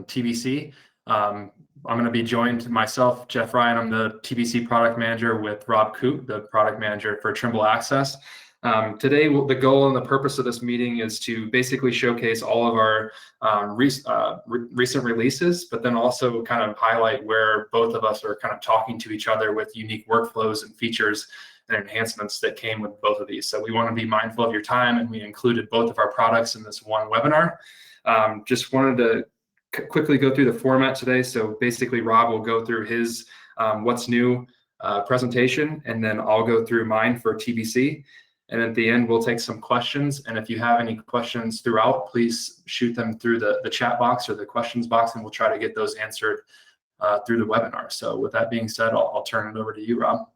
TBC. I'm going to be joined myself, Jeff Ryan. I'm the TBC product manager with Rob Coote, the product manager for Trimble Access. Today, the goal and the purpose of this meeting is to basically showcase all of our recent releases, but then also kind of highlight where both of us are kind of talking to each other with unique workflows and features and enhancements that came with both of these. So we want to be mindful of your time, and we included both of our products in this one webinar. Just wanted to quickly go through the format today. So basically, Rob will go through his what's new presentation, and then I'll go through mine for TBC. And at the end, we'll take some questions. And if you have any questions throughout, please shoot them through the chat box or the questions box, and we'll try to get those answered through the webinar. So with that being said, I'll turn it over to you, Rob.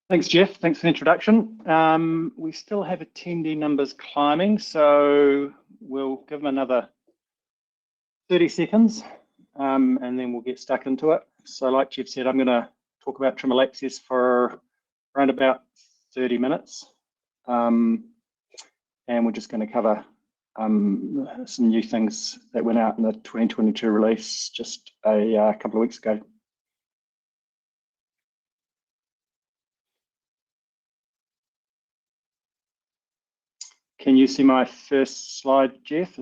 Thanks, Jeff. Thanks for the introduction. We still have attendee numbers climbing, so we'll give them another 30 seconds, and then we'll get stuck into it. So like Jeff said, I'm going to talk about Trimble Access for around about 30 minutes, and we're just going to cover some new things that went out in the 2022 release just a couple of weeks ago. Can you see my first slide, Jeff?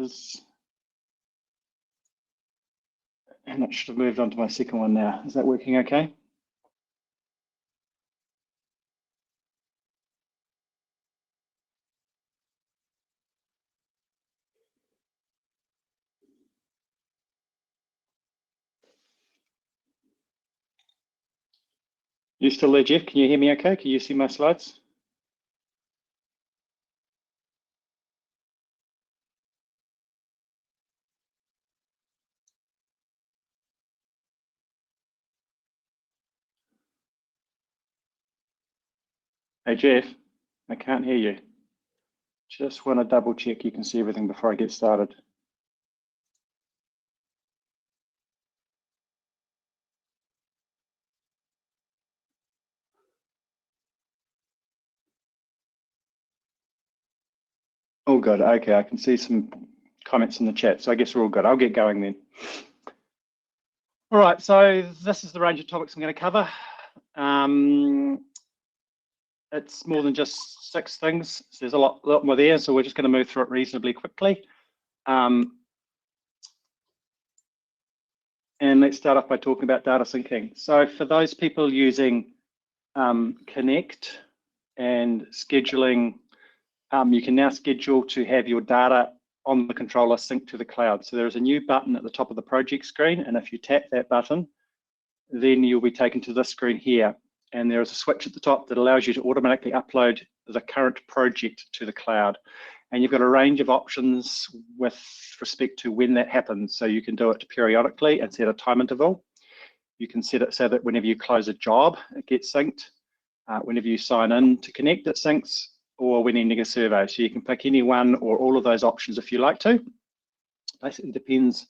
And it should have moved on to my second one now. Is that working okay? You still there, Jeff? Can you hear me okay? Can you see my slides? Hey, Jeff, I can't hear you. Just want to double check you can see everything before I get started. All good. Okay, I can see some comments in the chat, so I guess we're all good. I'll get going then. All right, so this is the range of topics I'm going to cover. It's more than just 6 things. So there's a lot more there, so we're just going to move through it reasonably quickly. And let's start off by talking about data syncing. So for those people using Connect and scheduling, you can now schedule to have your data on the controller synced to the cloud. So there's a new button at the top of the project screen, and if you tap that button, then you'll be taken to this screen here. And there is a switch at the top that allows you to automatically upload the current project to the cloud. And you've got a range of options with respect to when that happens. So you can do it periodically and set a time interval. You can set it so that whenever you close a job, it gets synced. Whenever you sign in to Connect, it syncs, or when ending a survey. So you can pick any one or all of those options if you like to. Basically depends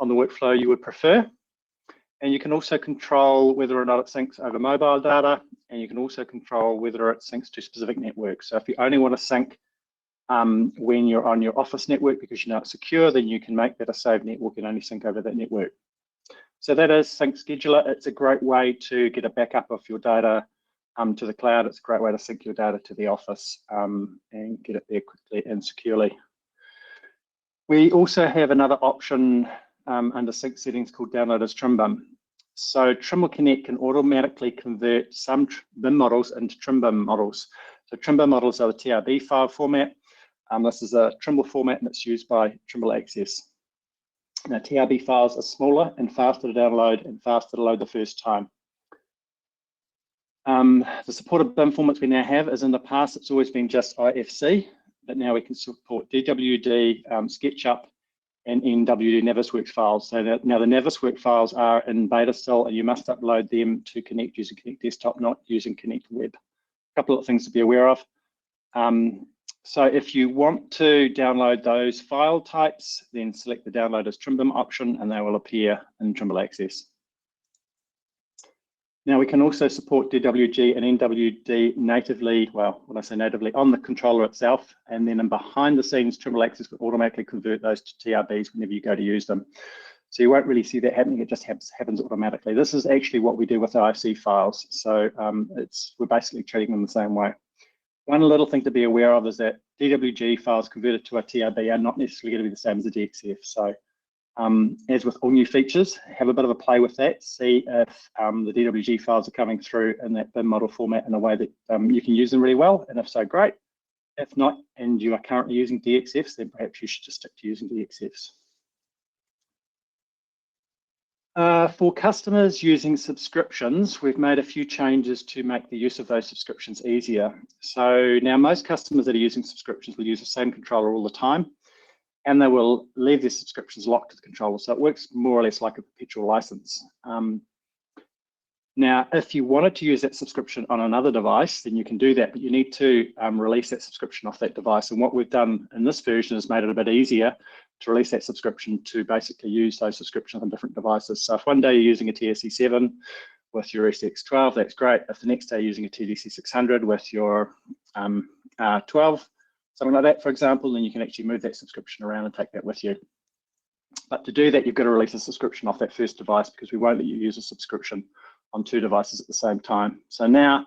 on the workflow you would prefer. And you can also control whether or not it syncs over mobile data, and you can also control whether it syncs to specific networks. So if you only want to sync when you're on your office network because you know it's secure, then you can make that a saved network and only sync over that network. So that is Sync Scheduler. It's a great way to get a backup of your data to the cloud. It's a great way to sync your data to the office and get it there quickly and securely. We also have another option under sync settings called Download as Trim. So Trimble Connect can automatically convert some BIM models into Trim models. So Trim models are the TRB file format. This is a Trimble format, and it's used by Trimble Access. Now TRB files are smaller and faster to download and faster to load the first time. The supported BIM formats we now have, as in the past, it's always been just IFC, but now we can support DWD, SketchUp, and NWD Navisworks files. So now the Navisworks files are in beta still, and you must upload them to Connect using Connect Desktop, not using Connect Web. A couple of things to be aware of. So if you want to download those file types, then select the Download as Trim option, and they will appear in Trimble Access. Now we can also support DWG and NWD natively, well, when I say natively, on the controller itself, and then in behind the scenes, Trimble Access will automatically convert those to TRBs whenever you go to use them. So you won't really see that happening, it just happens automatically. This is actually what we do with IFC files. So we're basically treating them the same way. One little thing to be aware of is that DWG files converted to a TRB are not necessarily going to be the same as a DXF. So as with all new features, have a bit of a play with that, see if the DWG files are coming through in that BIM model format in a way that you can use them really well, and if so, great. If not, and you are currently using DXFs, then perhaps you should just stick to using DXFs. For customers using subscriptions, we've made a few changes to make the use of those subscriptions easier. So now most customers that are using subscriptions will use the same controller all the time, and they will leave their subscriptions locked to the controller. So it works more or less like a perpetual license. Now, if you wanted to use that subscription on another device, then you can do that, but you need to release that subscription off that device. And what we've done in this version is made it a bit easier to release that subscription to basically use those subscriptions on different devices. So if one day you're using a TSC7 with your SX12, that's great. If the next day you're using a TDC600 with your 12, something like that, for example, then you can actually move that subscription around and take that with you. But to do that, you've got to release a subscription off that first device, because we won't let you use a subscription on two devices at the same time. So now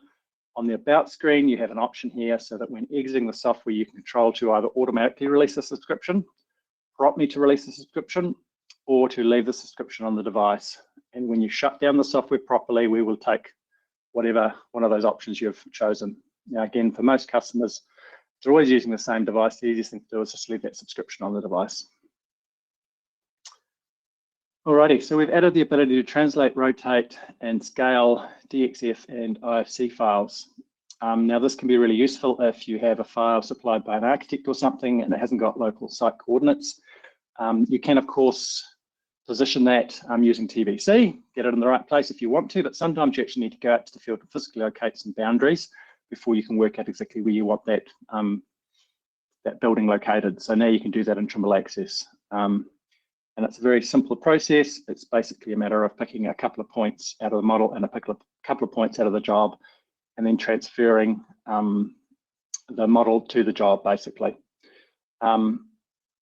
on the About screen, you have an option here so that when exiting the software, you can control to either automatically release a subscription, prompt me to release a subscription, or to leave the subscription on the device. And when you shut down the software properly, we will take whatever one of those options you've chosen. Now, again, for most customers, they're always using the same device. The easiest thing to do is just leave that subscription on the device. Alrighty, so we've added the ability to translate, rotate, and scale DXF and IFC files. Now this can be really useful if you have a file supplied by an architect or something and it hasn't got local site coordinates. You can, of course, position that using TBC, get it in the right place if you want to, but sometimes you actually need to go out to the field to physically locate some boundaries before you can work out exactly where you want that, that building located. So now you can do that in Trimble Access. And it's a very simple process. It's basically a matter of picking a couple of points out of the model and a couple of points out of the job, and then transferring the model to the job, basically. Now,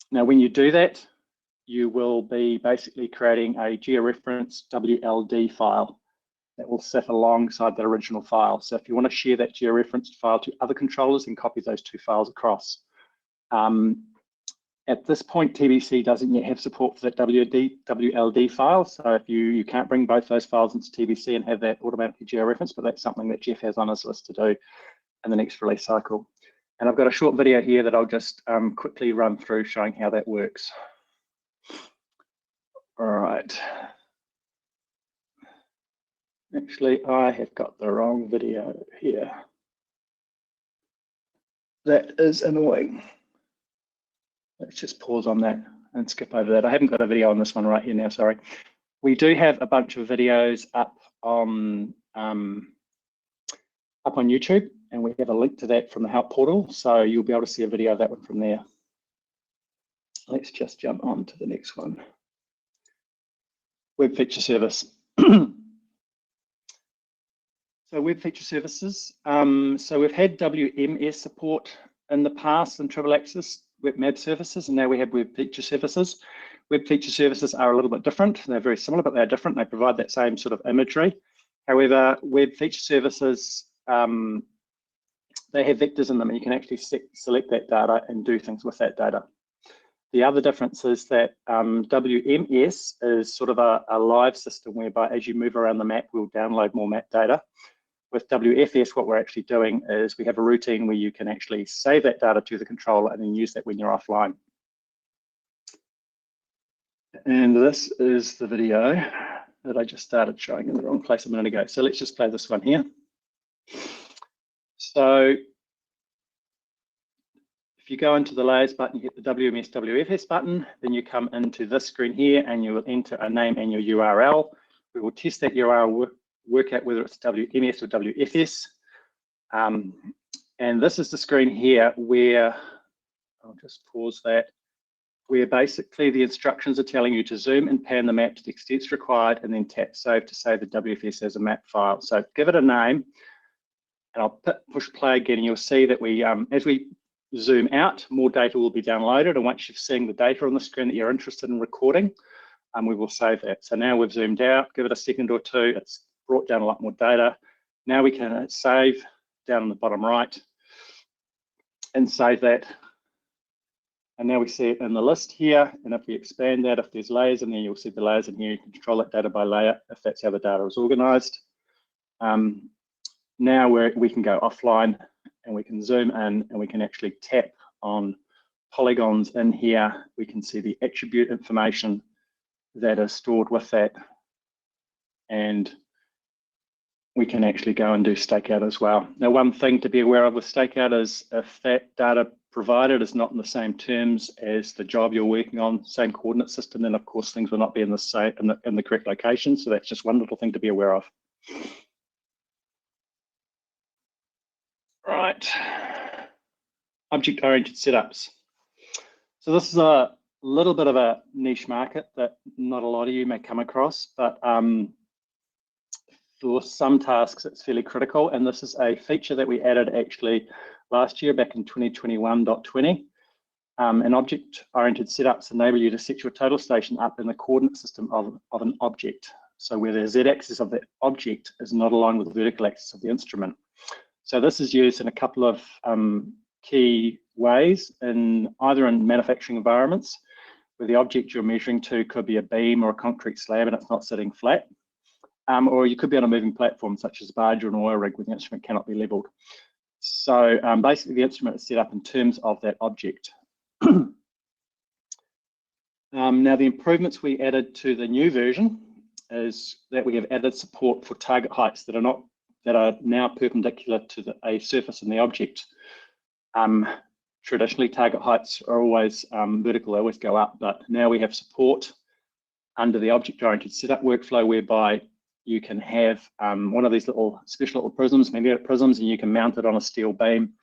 when you do that, you will be basically creating a georeference WLD file that will sit alongside the original file. So if you want to share that georeferenced file to other controllers, then copy those two files across. At this point, TBC doesn't yet have support for that WLD file. So if you can't bring both those files into TBC and have that automatically georeferenced, but that's something that Jeff has on his list to do in the next release cycle. And I've got a short video here that I'll just quickly run through showing how that works. All right. Actually, I have got the wrong video here. That is annoying. Let's just pause on that and skip over that. I haven't got a video on this one right here now, sorry. We do have a bunch of videos up on YouTube, and we have a link to that from the help portal. So you'll be able to see a video of that one from there. Let's just jump on to the next one. Web feature service. So web feature services. So we've had WMS support in the past in Trimble Access, web map services, and now we have web feature services. Web feature services are a little bit different. They're very similar, but they're different. They provide that same sort of imagery. However, web feature services, they have vectors in them, and you can actually select that data and do things with that data. The other difference is that WMS is sort of a live system whereby as you move around the map, we'll download more map data. With WFS, what we're actually doing is we have a routine where you can actually save that data to the controller and then use that when you're offline. And this is the video that I just started showing in the wrong place a minute ago. So let's just play this one here. So if you go into the layers button, you hit the WMS WFS button, then you come into this screen here and you will enter a name and your URL. We will test that URL, work out whether it's WMS or WFS. And this is the screen here where, I'll just pause that, where basically the instructions are telling you to zoom and pan the map to the extent required, and then tap save to save the WFS as a map file. So give it a name, and I'll push play again, and you'll see that we, as we zoom out, more data will be downloaded. And once you've seen the data on the screen that you're interested in recording, we will save that. So now we've zoomed out, give it a second or two, it's brought down a lot more data. Now we can save down on the bottom right and save that. And now we see it in the list here. And if we expand that, if there's layers in there, you'll see the layers in here. You can control that data by layer if that's how the data is organized. Now we can go offline and we can zoom in and we can actually tap on polygons in here. We can see the attribute information that is stored with that. And we can actually go and do stakeout as well. Now, one thing to be aware of with stakeout is if that data provided is not in the same terms as the job you're working on, same coordinate system, then of course things will not be in the same in the correct location. So that's just one little thing to be aware of. Right, object-oriented setups. So this is a little bit of a niche market that not a lot of you may come across, but for some tasks it's fairly critical. And this is a feature that we added actually last year back in 2021.20. And object-oriented setups enable you to set your total station up in the coordinate system of an object. So where the z-axis of the object is not aligned with the vertical axis of the instrument. So this is used in a couple of key ways, either in manufacturing environments, where the object you're measuring to could be a beam or a concrete slab and it's not sitting flat, or you could be on a moving platform such as a barge or an oil rig where the instrument cannot be leveled. So basically the instrument is set up in terms of that object. Now the improvements we added to the new version is that we have added support for target heights that are now perpendicular to a surface in the object. Traditionally, target heights are always vertical, they always go up, but now we have support under the object-oriented setup workflow whereby you can have one of these special little prisms, magnetic prisms, and you can mount it on a steel beam.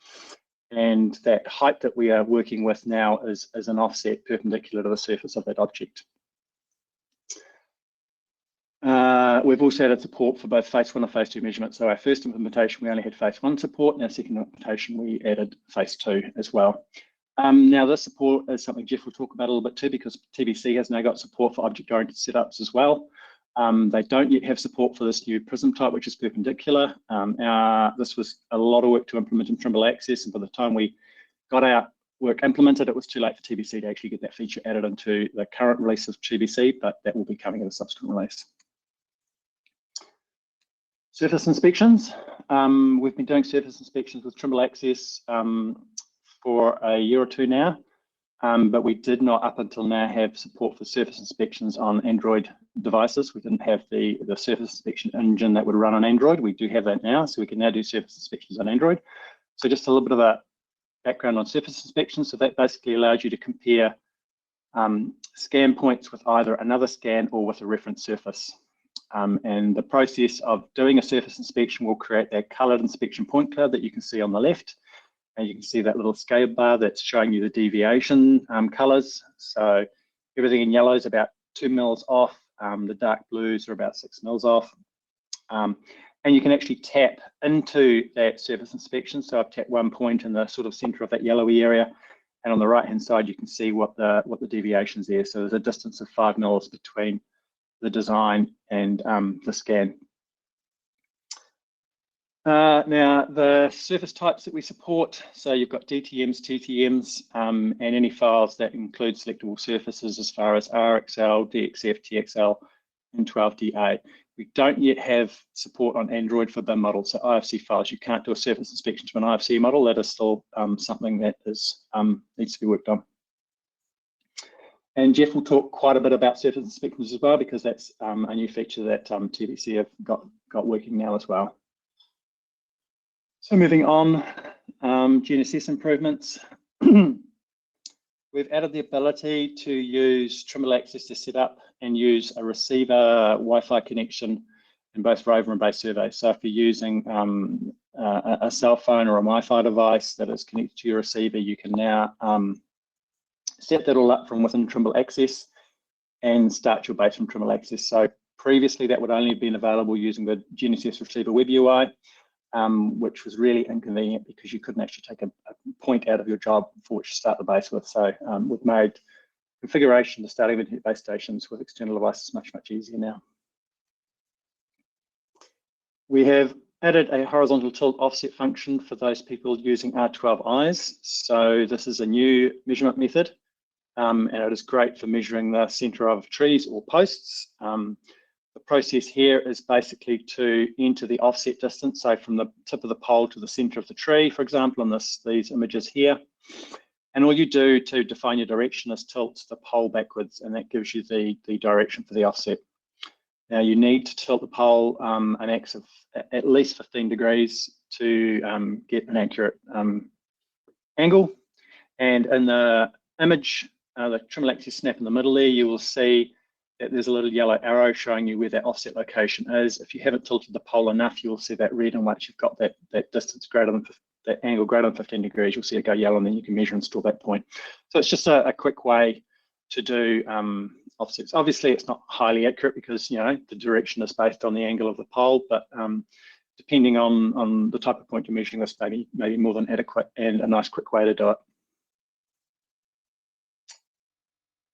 And that height that we are working with now is an offset perpendicular to the surface of that object. We've also added support for both phase 1 and phase 2 measurements. So our first implementation, we only had phase 1 support, and our second implementation, we added phase 2 as well. Now this support is something Jeff will talk about a little bit too, because TBC has now got support for object-oriented setups as well. They don't yet have support for this new prism type, which is perpendicular. This was a lot of work to implement in Trimble Access, and by the time we got our work implemented, it was too late for TBC to actually get that feature added into the current release of TBC, but that will be coming in a subsequent release. Surface inspections. We've been doing surface inspections with Trimble Access for a year or two now, but we did not up until now have support for surface inspections on Android devices. We didn't have the surface inspection engine that would run on Android. We do have that now, so we can now do surface inspections on Android. So just a little bit of a background on surface inspections. So that basically allows you to compare scan points with either another scan or with a reference surface. And the process of doing a surface inspection will create that colored inspection point cloud that you can see on the left. And you can see that little scale bar that's showing you the deviation colors. So everything in yellow is about 2 mils off. The dark blues are about 6 mils off. And you can actually tap into that surface inspection. So I've tapped one point in the sort of center of that yellowy area. And on the right-hand side, you can see what the deviation's there. So there's a distance of 5 mils between the design and the scan. Now, the surface types that we support, so you've got DTMs, TTMs, and any files that include selectable surfaces as far as RXL, DXF, TXL, and 12DA. We don't yet have support on Android for BIM models, so IFC files. You can't do a surface inspection to an IFC model. That is still something that is needs to be worked on. And Jeff will talk quite a bit about surface inspections as well, because that's a new feature that TBC have got working now as well. So moving on, GNSS improvements. We've added the ability to use Trimble Access to set up and use a receiver Wi-Fi connection in both rover and base survey. So if you're using a cell phone or a Wi-Fi device that is connected to your receiver, you can now Set that all up from within Trimble Access and start your base from Trimble Access. So previously that would only have been available using the GNSS Receiver Web UI, which was really inconvenient because you couldn't actually take a point out of your job for which to start the base with. So we've made configuration to starting with base stations with external devices much easier now. We have added a horizontal tilt offset function for those people using R12 eyes. So this is a new measurement method, and it is great for measuring the center of trees or posts. The process here is basically to enter the offset distance, so from the tip of the pole to the center of the tree, for example, in these images here. And all you do to define your direction is tilt the pole backwards, and that gives you the direction for the offset. Now you need to tilt the pole an axis of at least 15 degrees to get an accurate angle. And in the image, the Trimble Access snap in the middle there, you will see that there's a little yellow arrow showing you where that offset location is. If you haven't tilted the pole enough, you'll see that red, and once you've got that distance greater than that angle greater than 15 degrees, you'll see it go yellow, and then you can measure and store that point. So it's just a quick way to do offsets. Obviously, it's not highly accurate because the direction is based on the angle of the pole, but depending on the type of point you're measuring, this maybe more than adequate and a nice quick way to do it.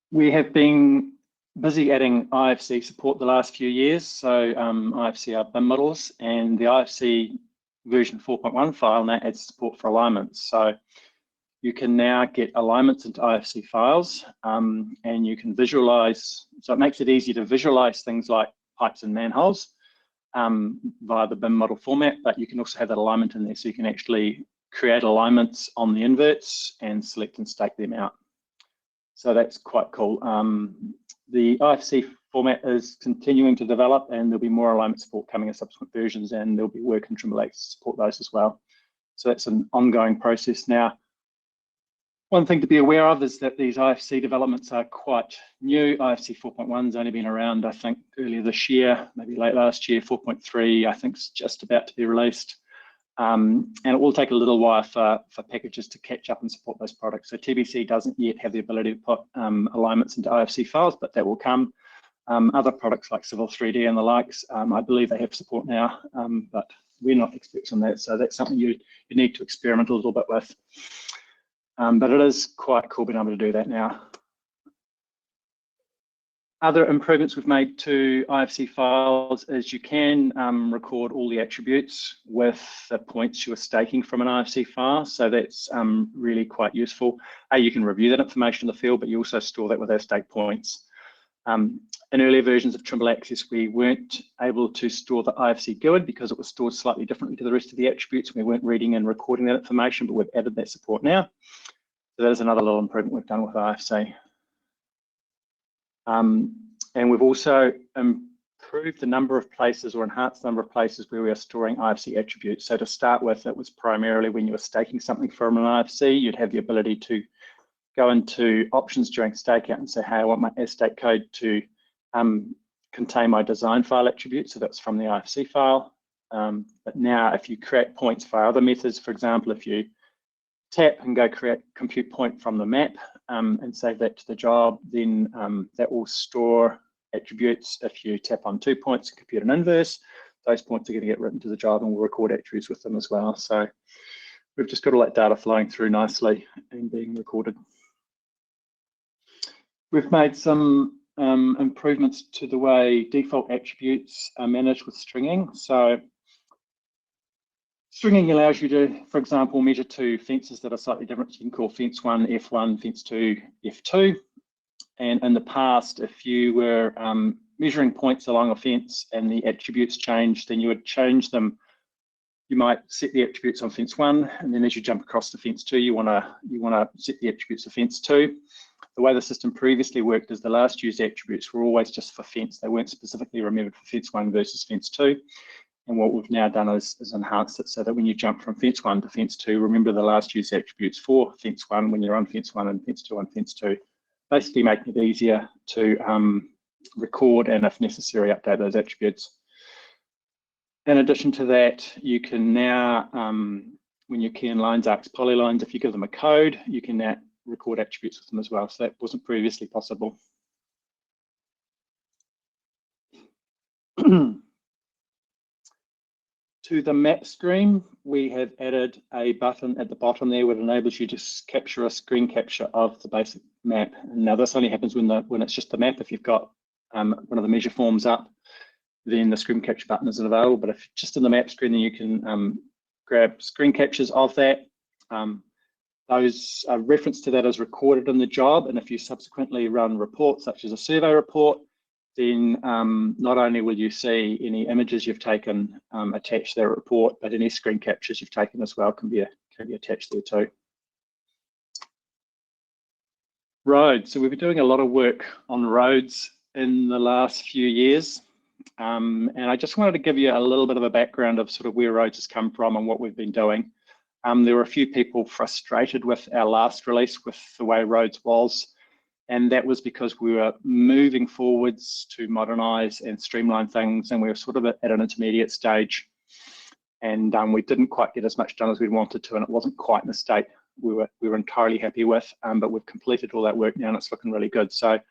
We have been busy adding IFC support the last few years. So IFC are BIM models, and the IFC version 4.1 file now adds support for alignments. So you can now get alignments into IFC files, and you can visualize. So it makes it easy to visualize things like pipes and manholes via the BIM model format, but you can also have that alignment in there, so you can actually create alignments on the inverts and select and stake them out. So that's quite cool. The IFC format is continuing to develop, and there'll be more alignment support coming in subsequent versions, and there'll be work in Trimble Access to support those as well. So that's an ongoing process now. One thing to be aware of is that these IFC developments are quite new. IFC 4.1's only been around, I think, earlier this year, maybe late last year. 4.3, I think, is just about to be released. And it will take a little while for packages to catch up and support those products. So TBC doesn't yet have the ability to put alignments into IFC files, but that will come. Other products like Civil 3D and the likes, I believe they have support now, but we're not experts on that. So that's something you need to experiment a little bit with. But it is quite cool being able to do that now. Other improvements we've made to IFC files is you can record all the attributes with the points you are staking from an IFC file. So that's really quite useful. You can review that information in the field, but you also store that with our stake points. In earlier versions of Trimble Access, we weren't able to store the IFC GUID because it was stored slightly differently to the rest of the attributes. We weren't reading and recording that information, but we've added that support now. So that is another little improvement we've done with IFC. And we've also improved the number of places or enhanced the number of places where we are storing IFC attributes. So to start with, it was primarily when you were staking something from an IFC, you'd have the ability to go into options during stakeout and say, hey, I want my stake code to contain my design file attribute. So that's from the IFC file. But now if you create points via other methods, for example, if you tap and go create compute point from the map and save that to the job, then that will store attributes. If you tap on 2 points and compute an inverse, those points are going to get written to the job, and we'll record attributes with them as well. So we've just got all that data flowing through nicely and being recorded. We've made some improvements to the way default attributes are managed with stringing. So stringing allows you to, for example, measure two fences that are slightly different. You can call fence 1 F1, fence 2 F2. And in the past, if you were measuring points along a fence and the attributes changed, then you would change them. You might set the attributes on fence 1, and then as you jump across to fence 2, you want to set the attributes of fence 2. The way the system previously worked is the last used attributes were always just for fence. They weren't specifically remembered for fence 1 versus fence 2. And what we've now done is enhanced it so that when you jump from fence 1 to fence 2, remember the last used attributes for fence 1 when you're on fence 1 and fence 2 on fence 2, basically making it easier to record and, if necessary, update those attributes. In addition to that, you can now, when you key in lines, arcs, polylines, if you give them a code, you can now record attributes with them as well. So that wasn't previously possible. To the map screen, we have added a button at the bottom there that enables you to capture a screen capture of the basic map. Now this only happens when it's just the map. If you've got one of the measure forms up, then the screen capture button isn't available. But if just in the map screen, then you can grab screen captures of that. Those reference to that is recorded in the job, and if you subsequently run reports such as a survey report, then not only will you see any images you've taken attached to that report, but any screen captures you've taken as well can be attached there too. Roads. So we've been doing a lot of work on roads in the last few years. And I just wanted to give you a little bit of a background of sort of where roads has come from and what we've been doing. There were a few people frustrated with our last release with the way roads was. And that was because we were moving forwards to modernize and streamline things, and we were sort of at an intermediate stage. And we didn't quite get as much done as we wanted to, and it wasn't quite in the state we were entirely happy with. But we've completed all that work now, and it's looking really good. So a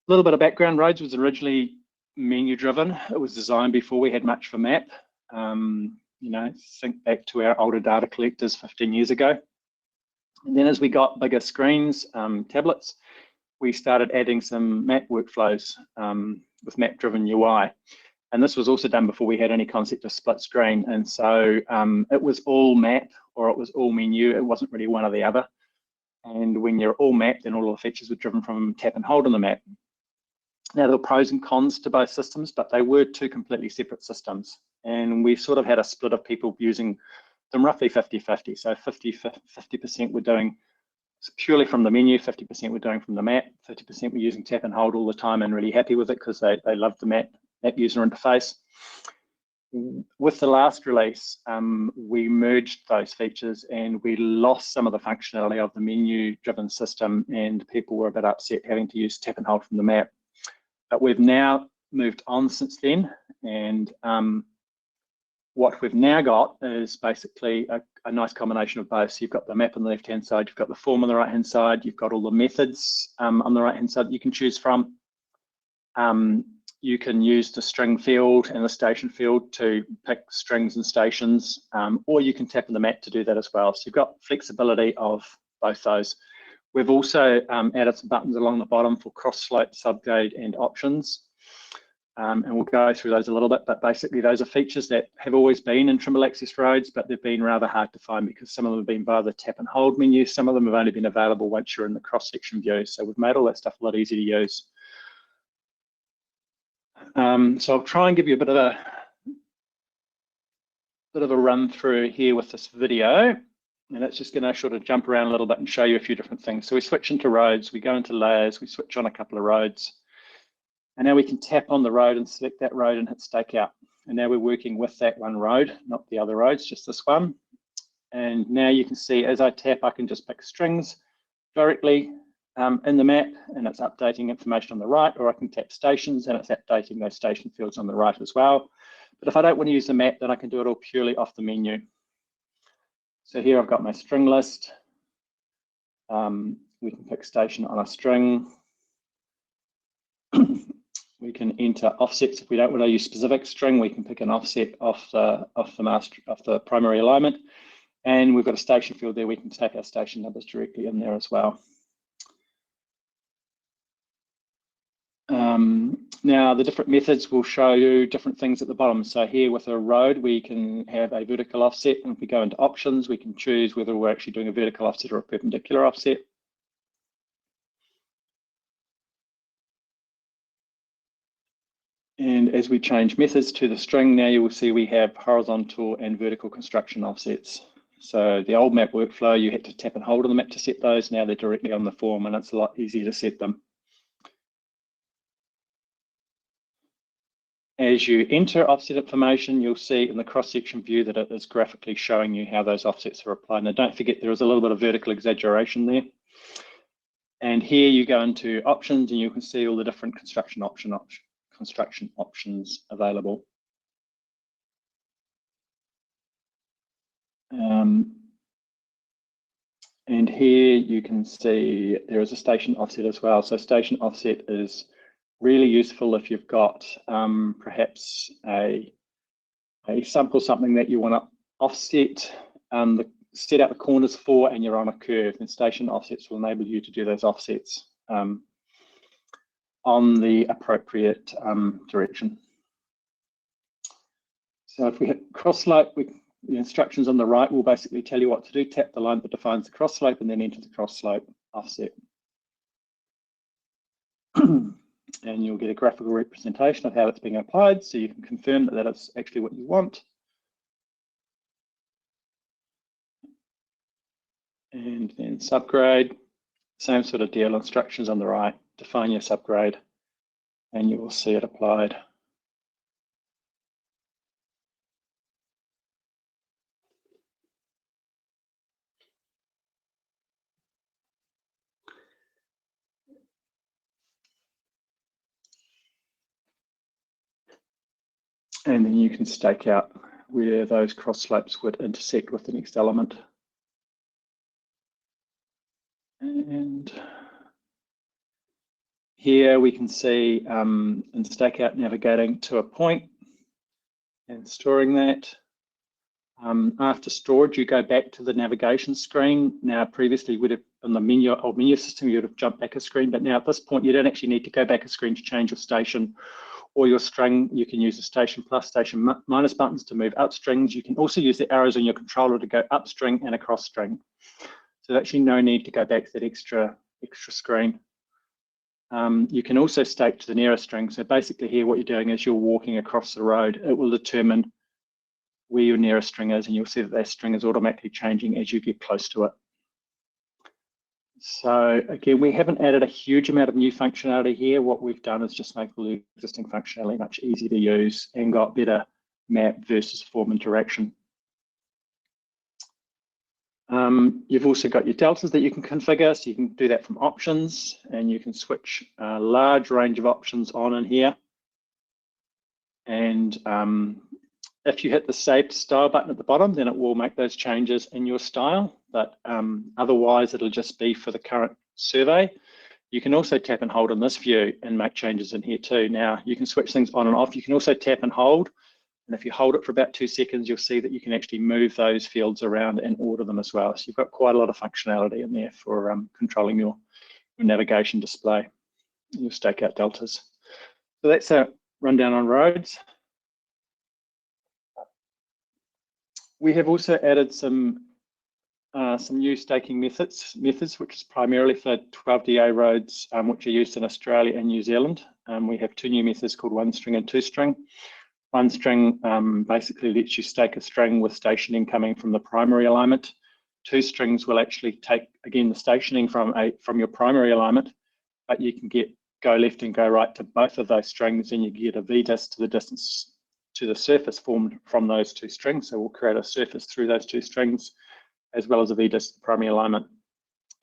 little bit of background: roads was originally menu driven. It was designed before we had much for map. You know, think back to our older data collectors 15 years ago. And then as we got bigger screens, tablets, we started adding some map workflows with map-driven UI. And this was also done before we had any concept of split screen. And so it was all map or it was all menu. It wasn't really one or the other. And when you're all map, then all of the features were driven from tap and hold on the map. Now, there were pros and cons to both systems, but they were two completely separate systems. And we sort of had a split of people using them roughly 50-50. So 50% were doing purely from the menu, 50% were doing from the map, 50% were using tap and hold all the time and really happy with it because they loved the map user interface. With the last release, we merged those features and we lost some of the functionality of the menu-driven system, and people were a bit upset having to use tap and hold from the map. But we've now moved on since then, and what we've now got is basically a nice combination of both. So you've got the map on the left-hand side, you've got the form on the right-hand side, you've got all the methods on the right-hand side that you can choose from. You can use the string field and the station field to pick strings and stations, or you can tap on the map to do that as well. So you've got flexibility of both those. We've also added some buttons along the bottom for cross-slope, subgrade, and options. And we'll go through those a little bit, but basically those are features that have always been in Trimble Access roads, but they've been rather hard to find because some of them have been via the tap and hold menu. Some of them have only been available once you're in the cross-section view. So we've made all that stuff a lot easier to use. So I'll try and give you a bit of a run through here with this video. And it's just going to sort of jump around a little bit and show you a few different things. So we switch into roads, we go into layers, we switch on a couple of roads. And now we can tap on the road and select that road and hit stakeout. And now we're working with that one road, not the other roads, just this one. And now you can see as I tap, I can just pick strings directly in the map, and it's updating information on the right, or I can tap stations and it's updating those station fields on the right as well. But if I don't want to use the map, then I can do it all purely off the menu. So here I've got my string list. We can pick station on a string. We can enter offsets if we don't want to use specific string. We can pick an offset off the primary alignment, and we've got a station field there. We can take our station numbers directly in there as well. Now the different methods will show you different things at the bottom. So here with a road, we can have a vertical offset, and if we go into options, we can choose whether we're actually doing a vertical offset or a perpendicular offset. And as we change methods to the string, now you will see we have horizontal and vertical construction offsets. So the old map workflow, you had to tap and hold on the map to set those. Now they're directly on the form, and it's a lot easier to set them. As you enter offset information, you'll see in the cross-section view that it is graphically showing you how those offsets are applied. Now don't forget there is a little bit of vertical exaggeration there. And here you go into options and you can see all the different construction options available. And here you can see there is a station offset as well. So station offset is really useful if you've got perhaps a sample, something that you want to offset, set out the corners for, and you're on a curve. And station offsets will enable you to do those offsets on the appropriate direction. So if we hit cross slope, the instructions on the right will basically tell you what to do. Tap the line that defines the cross slope and then enter the cross slope offset. And you'll get a graphical representation of how it's being applied, so you can confirm that that is actually what you want. And then subgrade, same sort of deal, instructions on the right, define your subgrade, and you will see it applied. And then you can stake out where those cross slopes would intersect with the next element. And here we can see in stake out navigating to a point and storing that. After storage, you go back to the navigation screen. Now, previously, would have on the old menu system, you would have jumped back a screen, but now at this point, you don't actually need to go back a screen to change your station or your string. You can use the station plus, station minus buttons to move up strings. You can also use the arrows on your controller to go up string and across string. So there's actually no need to go back to that extra screen. You can also stake to the nearest string. So basically here, what you're doing is you're walking across the road. It will determine where your nearest string is, and you'll see that that string is automatically changing as you get close to it. So again, we haven't added a huge amount of new functionality here. What we've done is just make the existing functionality much easier to use and got better map versus form interaction. You've also got your deltas that you can configure, so you can do that from options, and you can switch a large range of options on in here. And if you hit the Save to Style button at the bottom, then it will make those changes in your style, but otherwise it'll just be for the current survey. You can also tap and hold in this view and make changes in here too. Now, you can switch things on and off. You can also tap and hold, and if you hold it for about 2 seconds, you'll see that you can actually move those fields around and order them as well. So you've got quite a lot of functionality in there for controlling your navigation display, your stakeout deltas. So that's a rundown on roads. We have also added some new staking methods, which is primarily for 12DA roads, which are used in Australia and New Zealand. We have 2 new methods called 1-string and 2-string. 1-string basically lets you stake a string with stationing coming from the primary alignment. 2 strings will actually take, again, the stationing from your primary alignment, but you can go left and go right to both of those strings, and you get a v-dis to the distance to the surface formed from those 2 strings. So we'll create a surface through those 2 strings, as well as a v-dis to the primary alignment.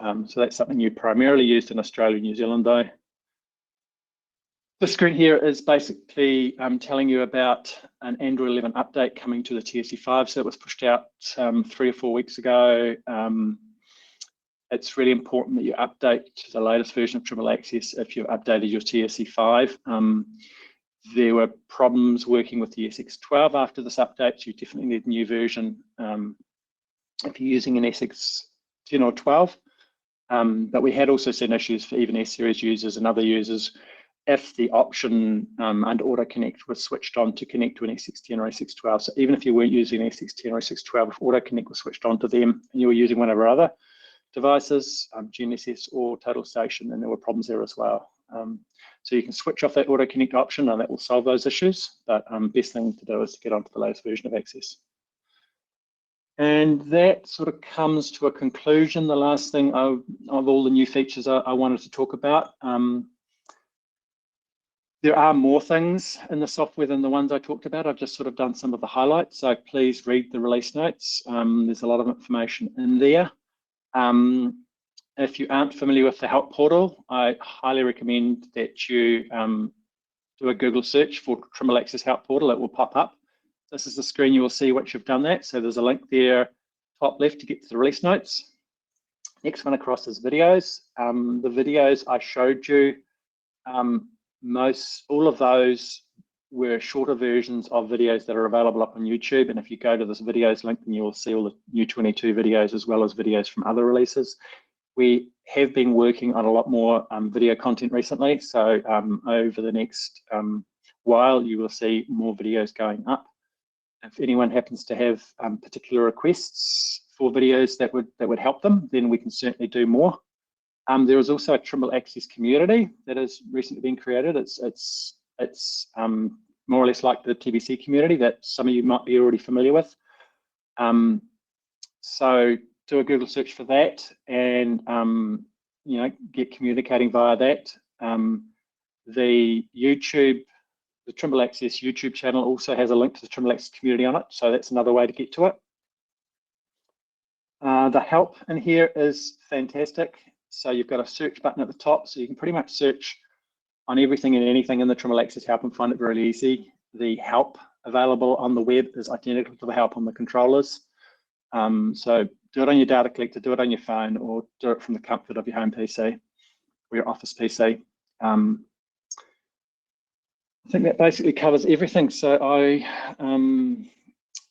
So that's something you primarily used in Australia and New Zealand though. The screen here is basically telling you about an Android 11 update coming to the TSC5. So it was pushed out 3 or 4 weeks ago. It's really important that you update to the latest version of Trimble Access if you've updated your TSC5. There were problems working with the SX12 after this update, so you definitely need a new version if you're using an SX10 or 12. But we had also seen issues for even S-series users and other users if the option under Auto Connect was switched on to connect to an SX10 or SX12. So even if you weren't using an SX10 or SX12, if Auto Connect was switched on to them and you were using one of our other devices, GNSS or Total Station, and there were problems there as well. So you can switch off that Auto Connect option and that will solve those issues, but best thing to do is to get onto the latest version of Access. And that sort of comes to a conclusion. The last thing of all the new features I wanted to talk about. There are more things in the software than the ones I talked about. I've just sort of done some of the highlights, so please read the release notes. There's a lot of information in there. If you aren't familiar with the help portal, I highly recommend that you do a Google search for Trimble Access help portal. It will pop up. This is the screen you will see once you've done that. So there's a link there, top left, to get to the release notes. Next one across is videos. The videos I showed you, all of those were shorter versions of videos that are available up on YouTube. And if you go to this videos link, then you'll see all the new 22 videos as well as videos from other releases. We have been working on a lot more video content recently. So over the next while, you will see more videos going up. If anyone happens to have particular requests for videos that would help them, then we can certainly do more. There is also a Trimble Access community that has recently been created. It's more or less like the TBC community that some of you might be already familiar with. So do a Google search for that, and get communicating via that. The Trimble Access YouTube channel also has a link to the Trimble Access community on it, so that's another way to get to it. The help in here is fantastic. So you've got a search button at the top, so you can pretty much search on everything and anything in the Trimble Access help and find it very easy. The help available on the web is identical to the help on the controllers. So do it on your data collector, do it on your phone, or do it from the comfort of your home PC or your office PC. I think that basically covers everything. So I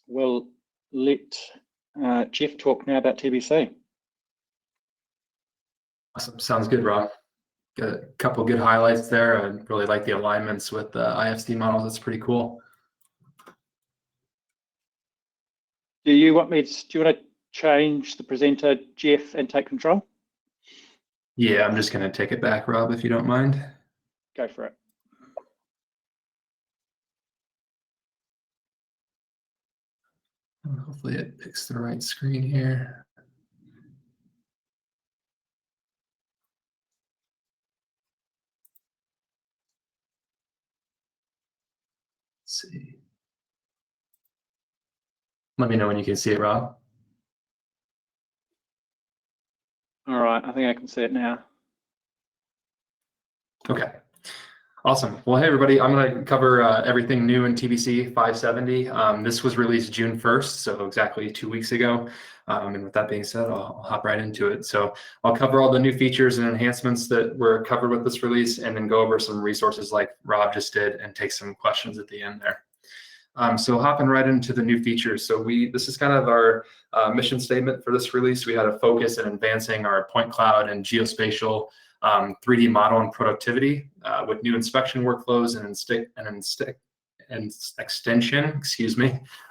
will let Jeff talk now about TBC. Awesome. Sounds good, Rob. Got a couple of good highlights there. I really like the alignments with the IFC models. That's pretty cool. Do you want to change the presenter, Jeff, and take control? Yeah, I'm just going to take it back, Rob, if you don't mind. Go for it. Hopefully it picks the right screen here. Let's see. Let me know when you can see it, Rob. All right, I think I can see it now. Okay. Awesome. Well, hey, everybody, I'm going to cover everything new in TBC 570. This was released June 1st, so exactly 2 weeks ago. And with that being said, I'll hop right into it. So I'll cover all the new features and enhancements that were covered with this release, and then go over some resources like Rob just did and take some questions at the end there. So hopping right into the new features. So this is kind of our mission statement for this release. We had a focus in advancing our point cloud and geospatial 3D model and productivity with new inspection workflows and extension,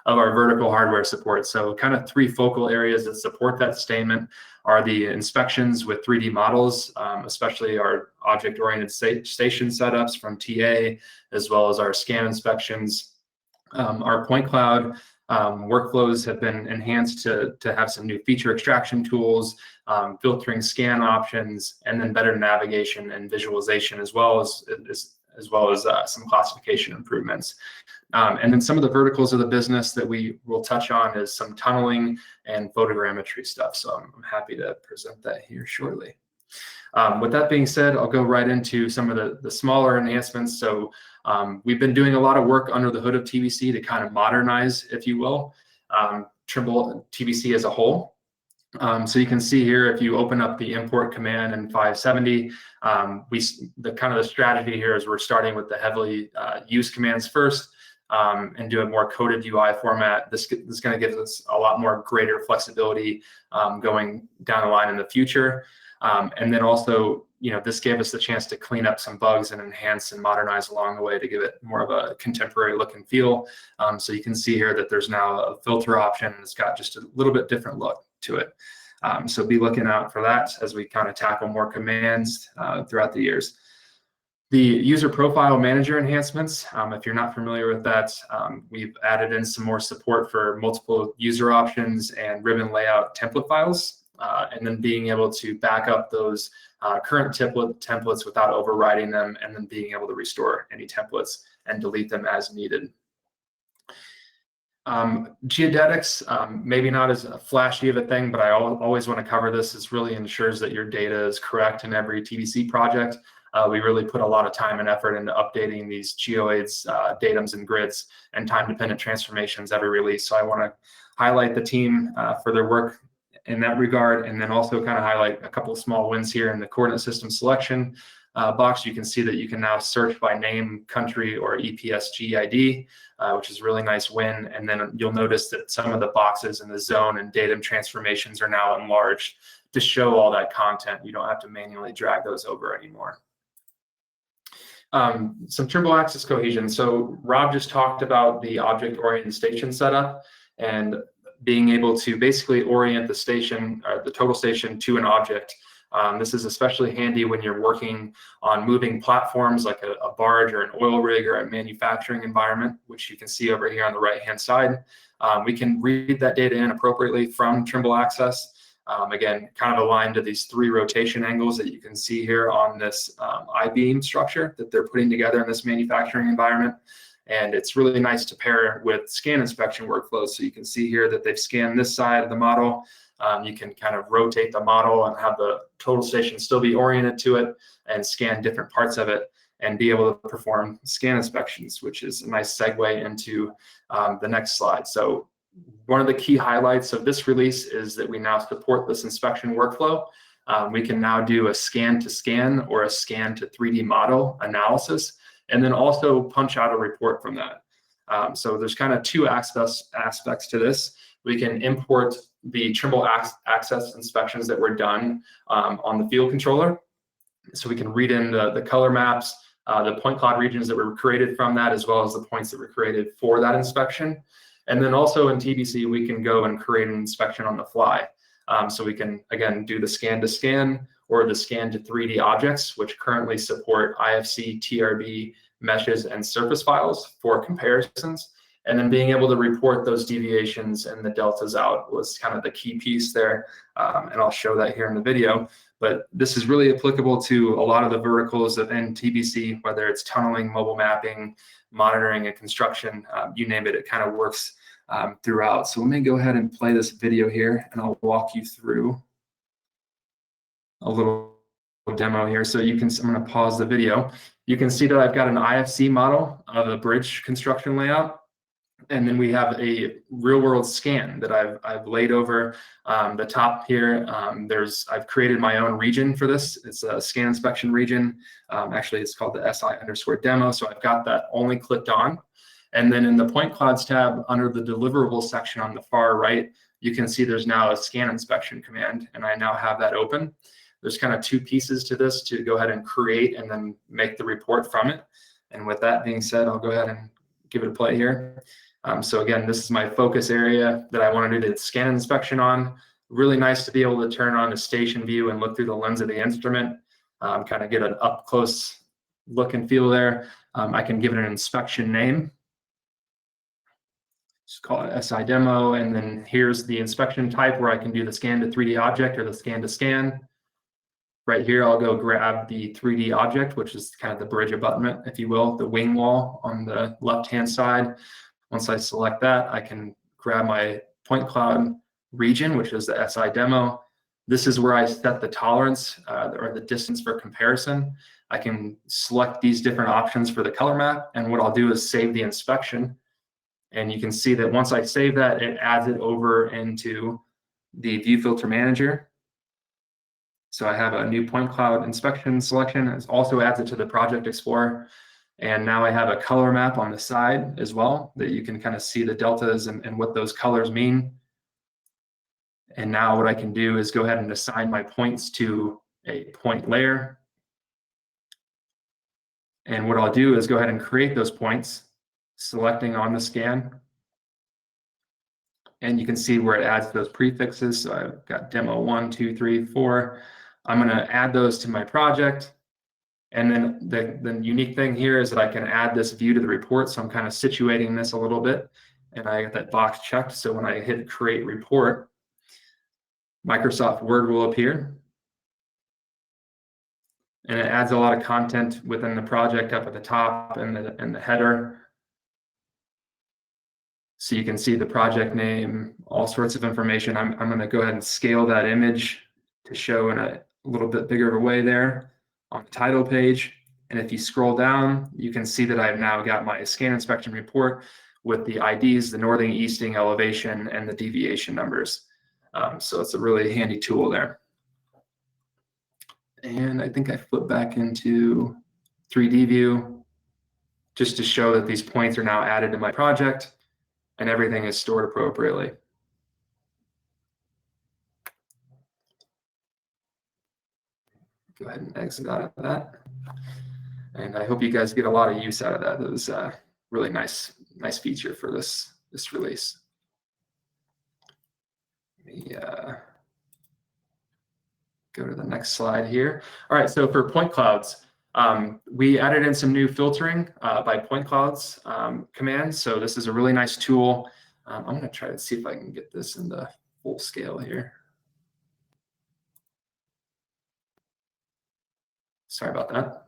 of our vertical hardware support. So kind of three focal areas that support that statement are the inspections with 3D models, especially our object-oriented station setups from TA, as well as our scan inspections. Our point cloud workflows have been enhanced to have some new feature extraction tools, filtering scan options, and then better navigation and visualization, as well as some classification improvements. And then some of the verticals of the business that we will touch on is some tunneling and photogrammetry stuff. So I'm happy to present that here shortly. With that being said, I'll go right into some of the smaller enhancements. So we've been doing a lot of work under the hood of TBC to kind of modernize, if you will, Trimble TBC as a whole. So you can see here, if you open up the import command in 570, the strategy here is we're starting with the heavily used commands first and do a more coded UI format. This is going to give us a lot more greater flexibility going down the line in the future. And then also, this gave us the chance to clean up some bugs and enhance and modernize along the way to give it more of a contemporary look and feel. So you can see here that there's now a filter option. It's got just a little bit different look to it. So be looking out for that as we kind of tackle more commands throughout the years. The user profile manager enhancements, if you're not familiar with that, we've added in some more support for multiple user options and ribbon layout template files. And then being able to back up those current templates without overriding them, and then being able to restore any templates and delete them as needed. Geodetics, maybe not as flashy of a thing, but I always want to cover this. This really ensures that your data is correct in every TBC project. We really put a lot of time and effort into updating these geoids, datums, and grids and time-dependent transformations every release. So I want to highlight the team for their work in that regard, and then also kind of highlight a couple of small wins here in the coordinate system selection box. You can see that you can now search by name, country, or EPSG ID, which is a really nice win. And then you'll notice that some of the boxes in the zone and datum transformations are now enlarged to show all that content. You don't have to manually drag those over anymore. Some Trimble Access cohesion. So Rob just talked about the object-oriented station setup and being able to basically orient the station, or the total station, to an object. This is especially handy when you're working on moving platforms like a barge or an oil rig or a manufacturing environment, which you can see over here on the right-hand side. We can read that data in appropriately from Trimble Access. Again, kind of aligned to these 3 rotation angles that you can see here on this I-beam structure that they're putting together in this manufacturing environment. And it's really nice to pair with scan inspection workflows. So you can see here that they've scanned this side of the model. You can kind of rotate the model and have the total station still be oriented to it and scan different parts of it and be able to perform scan inspections, which is a nice segue into the next slide. So one of the key highlights of this release is that we now support this inspection workflow. We can now do a scan to scan or a scan to 3D model analysis, and then also punch out a report from that. So there's kind of 2 aspects to this. We can import the Trimble Access inspections that were done on the field controller. So we can read in the color maps, the point cloud regions that were created from that, as well as the points that were created for that inspection. And then also in TBC, we can go and create an inspection on the fly. So we can, again, do the scan to scan or the scan to 3D objects, which currently support IFC, TRB, meshes, and surface files for comparisons. And then being able to report those deviations and the deltas out was kind of the key piece there. And I'll show that here in the video. But this is really applicable to a lot of the verticals in TBC, whether it's tunneling, mobile mapping, monitoring, and construction, you name it, it kind of works throughout. So let me go ahead and play this video here, and I'll walk you through a little demo here. So you can, I'm going to pause the video. You can see that I've got an IFC model of a bridge construction layout. And then we have a real world scan that I've laid over the top here. I've created my own region for this. It's a scan inspection region. Actually, it's called the SI_demo. So I've got that only clicked on. And then in the point clouds tab under the deliverable section on the far right, you can see there's now a scan inspection command, and I now have that open. There's kind of 2 pieces to this to go ahead and create and then make the report from it. And with that being said, I'll go ahead and give it a play here. So again, this is my focus area that I want to do the scan inspection on. Really nice to be able to turn on the station view and look through the lens of the instrument, kind of get an up close look and feel there. I can give it an inspection name. Just call it SI demo, and then here's the inspection type where I can do the scan to 3D object or the scan to scan. Right here, I'll go grab the 3D object, which is kind of the bridge abutment, if you will, the wing wall on the left-hand side. Once I select that, I can grab my point cloud region, which is the SI demo. This is where I set the tolerance or the distance for comparison. I can select these different options for the color map, and what I'll do is save the inspection. And you can see that once I save that, it adds it over into the view filter manager. So I have a new point cloud inspection selection. It also adds it to the project explorer. And now I have a color map on the side as well that you can kind of see the deltas and what those colors mean. And now what I can do is go ahead and assign my points to a point layer. And what I'll do is go ahead and create those points, selecting on the scan. And you can see where it adds those prefixes. So I've got demo 1, 2, 3, 4. I'm going to add those to my project. And then the unique thing here is that I can add this view to the report. So I'm kind of situating this a little bit, and I got that box checked. So when I hit create report, Microsoft Word will appear. And it adds a lot of content within the project up at the top and the header. So you can see the project name, all sorts of information. I'm going to go ahead and scale that image to show in a little bit bigger of a way there on the title page. And if you scroll down, you can see that I've now got my scan inspection report with the IDs, the northing, easting, elevation, and the deviation numbers. So it's a really handy tool there. And I think I flip back into 3D view just to show that these points are now added to my project and everything is stored appropriately. Go ahead and exit out of that. And I hope you guys get a lot of use out of that. It was a really nice feature for this release. Let me go to the next slide here. All right, so for point clouds, we added in some new filtering by point clouds commands. So this is a really nice tool. I'm going to try to see if I can get this into full scale here. Sorry about that.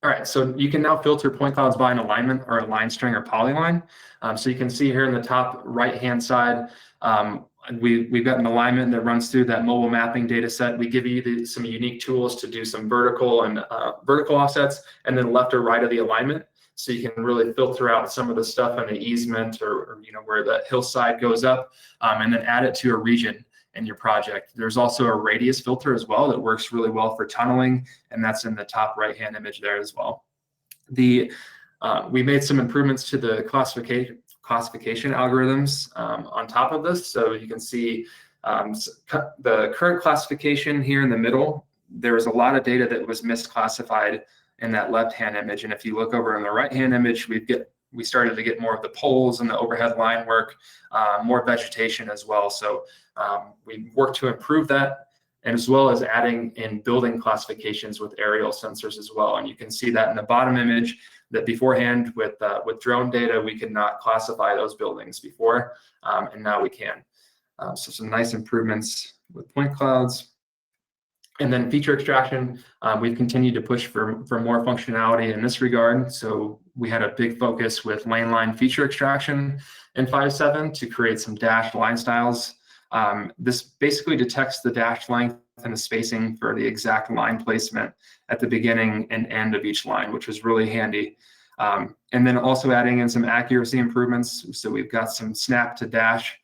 All right, so you can now filter point clouds by an alignment or a line string or polyline. So you can see here in the top right-hand side, we've got an alignment that runs through that mobile mapping data set. We give you some unique tools to do some vertical and vertical offsets, and then left or right of the alignment. So you can really filter out some of the stuff on the easement or where the hillside goes up, and then add it to a region in your project. There's also a radius filter as well that works really well for tunneling, and that's in the top right-hand image there as well. We made some improvements to the classification algorithms on top of this. So you can see the current classification here in the middle. There was a lot of data that was misclassified in that left-hand image, and if you look over in the right-hand image, we started to get more of the poles and the overhead line work, more vegetation as well. So we worked to improve that, and as well as adding in building classifications with aerial sensors as well. And you can see that in the bottom image that beforehand with drone data, we could not classify those buildings before, and now we can. So some nice improvements with point clouds. And then feature extraction, we've continued to push for more functionality in this regard. So we had a big focus with lane line feature extraction in 5.7 to create some dashed line styles. This basically detects the dashed length and the spacing for the exact line placement at the beginning and end of each line, which was really handy. And then also adding in some accuracy improvements. So we've got some snap to dash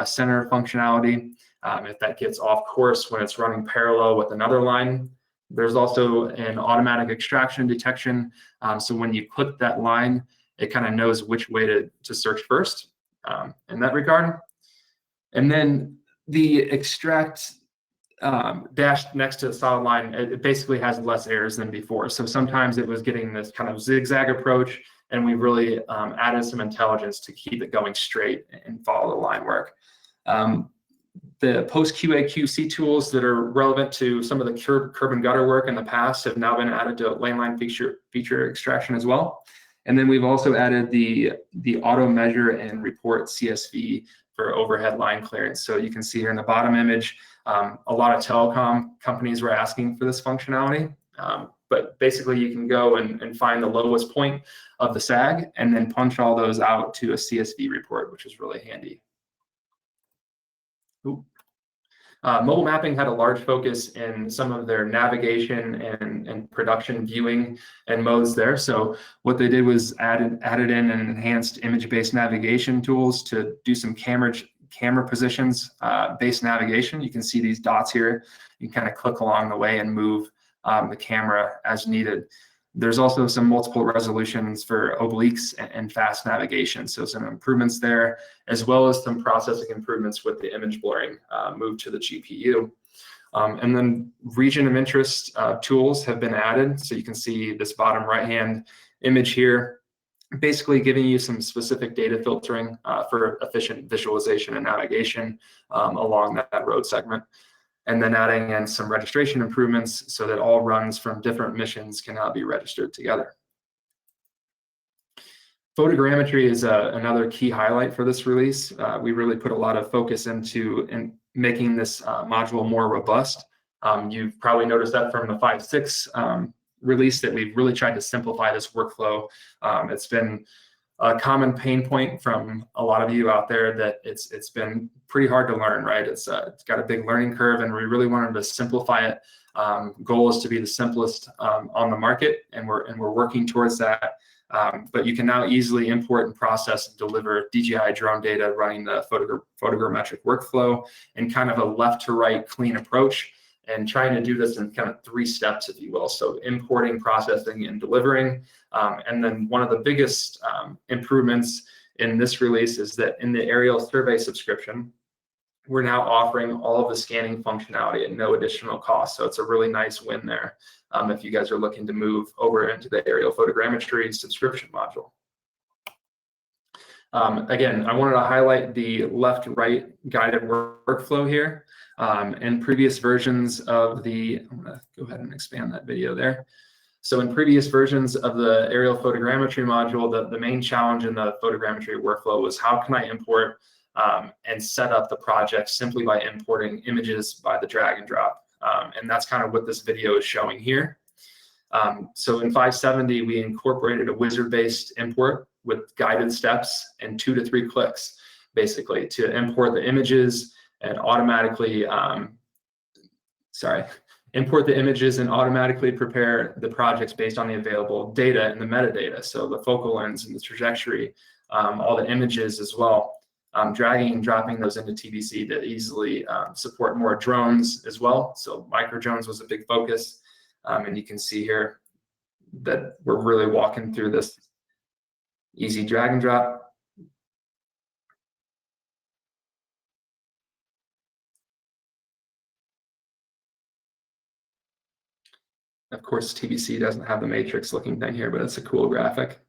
center functionality. If that gets off course when it's running parallel with another line. There's also an automatic extraction detection. So when you click that line, it kind of knows which way to search first in that regard. And then the extract dash next to the solid line, it basically has less errors than before. So sometimes it was getting this kind of zigzag approach, and we really added some intelligence to keep it going straight and follow the line work. The post QA QC tools that are relevant to some of the curb and gutter work in the past have now been added to lane line feature extraction as well. And then we've also added the auto measure and report CSV for overhead line clearance. So you can see here in the bottom image, a lot of telecom companies were asking for this functionality. But basically you can go and find the lowest point of the sag and then punch all those out to a CSV report, which is really handy. Mobile mapping had a large focus in some of their navigation and production viewing and modes there. So what they did was added in an enhanced image-based navigation tools to do some camera positions based navigation. You can see these dots here. You can kind of click along the way and move the camera as needed. There's also some multiple resolutions for obliques and fast navigation. So some improvements there, as well as some processing improvements with the image blurring moved to the GPU. And then region of interest tools have been added. So you can see this bottom right-hand image here, basically giving you some specific data filtering for efficient visualization and navigation along that road segment. And then adding in some registration improvements so that all runs from different missions can now be registered together. Photogrammetry is another key highlight for this release. We really put a lot of focus into making this module more robust. You've probably noticed that from the 5.6 release that we've really tried to simplify this workflow. It's been a common pain point from a lot of you out there that it's been pretty hard to learn, right? It's got a big learning curve, and we really wanted to simplify it. Goal is to be the simplest on the market, and we're working towards that. But you can now easily import and process and deliver DJI drone data running the photogrammetric workflow in kind of a left to right clean approach, and trying to do this in kind of 3 steps, if you will. So importing, processing, and delivering. And then one of the biggest improvements in this release is that in the aerial survey subscription, we're now offering all of the scanning functionality at no additional cost. So it's a really nice win there if you guys are looking to move over into the aerial photogrammetry subscription module. Again, I wanted to highlight the left-right guided workflow here. In previous versions of the, I'm gonna go ahead and expand that video there. So in previous versions of the aerial photogrammetry module, the main challenge in the photogrammetry workflow was how can I import and set up the project simply by importing images by the drag and drop. And that's kind of what this video is showing here. So in 5.70, we incorporated a wizard-based import with guided steps and 2 to 3 clicks, basically, to import the images and automatically, import the images and automatically prepare the projects based on the available data and the metadata. So the focal lengths and the trajectory, all the images as well. Dragging and dropping those into TBC to easily support more drones as well. So micro drones was a big focus. And you can see here that we're really walking through this easy drag and drop. Of course, TBC doesn't have the matrix looking thing here, but it's a cool graphic.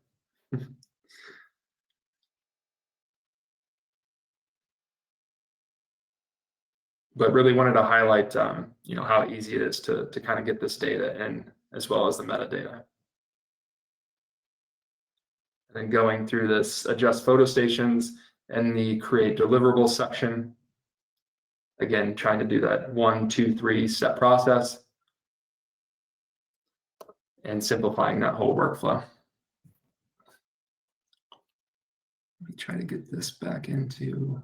But really wanted to highlight, you know, how easy it is to kind of get this data in, as well as the metadata. And then going through this adjust photo stations and the create deliverable section. Again, trying to do that 1, 2, 3 step process and simplifying that whole workflow. Let me try to get this back into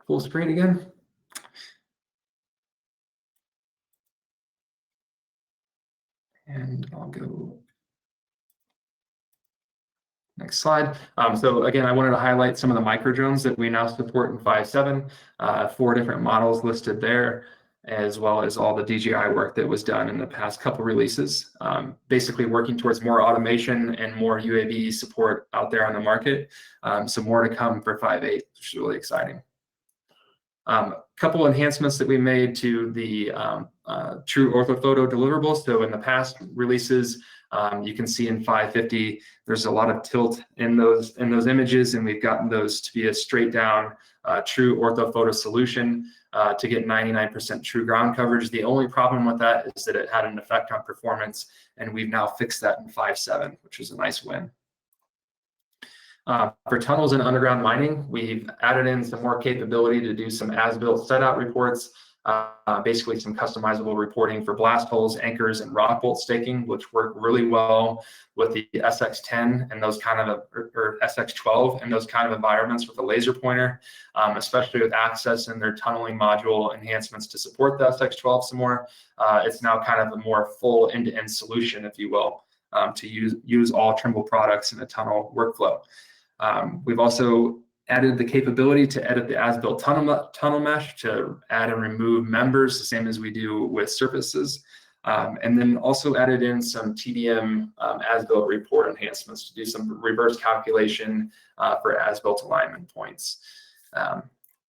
full screen again. And I'll go next slide. So again, I wanted to highlight some of the micro drones that we now support in 5.7, 4 different models listed there, as well as all the DJI work that was done in the past couple releases. Basically working towards more automation and more UAV support out there on the market. So more to come for 5.8, which is really exciting. Couple enhancements that we made to the true orthophoto deliverables. So in the past releases, you can see in 5.50, there's a lot of tilt in those images, and we've gotten those to be a straight down true orthophoto solution to get 99% true ground coverage. The only problem with that is that it had an effect on performance, and we've now fixed that in 5.7, which is a nice win. For tunnels and underground mining, we've added in some more capability to do some as-built set-out reports, basically some customizable reporting for blast holes, anchors, and rock bolt staking, which work really well with the SX10 and those kind of, or SX12 and those kind of environments with a laser pointer, especially with Access and their tunneling module enhancements to support the SX12 some more. It's now kind of a more full end-to-end solution, if you will, to use all Trimble products in a tunnel workflow. We've also added the capability to edit the as-built tunnel mesh to add and remove members, the same as we do with surfaces. And then also added in some TDM as-built report enhancements to do some reverse calculation for as-built alignment points.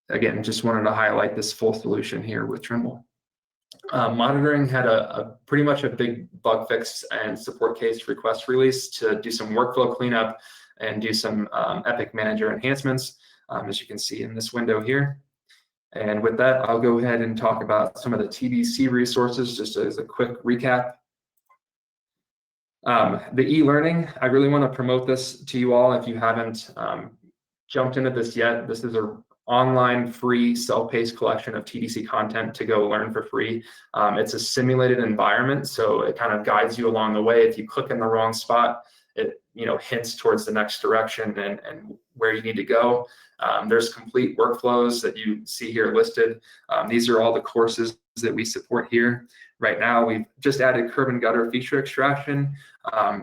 Again, just wanted to highlight this full solution here with Trimble. Monitoring had a pretty much a big bug fix and support case request release to do some workflow cleanup and do some Epic Manager enhancements, as you can see in this window here. And with that, I'll go ahead and talk about some of the TBC resources, just as a quick recap. The e-learning, I really want to promote this to you all if you haven't jumped into this yet. This is an online free self-paced collection of TBC content to go learn for free. It's a simulated environment, so it kind of guides you along the way. If you click in the wrong spot, it hints towards the next direction and where you need to go. There's complete workflows that you see here listed. These are all the courses that we support here. Right now, we've just added curb and gutter feature extraction.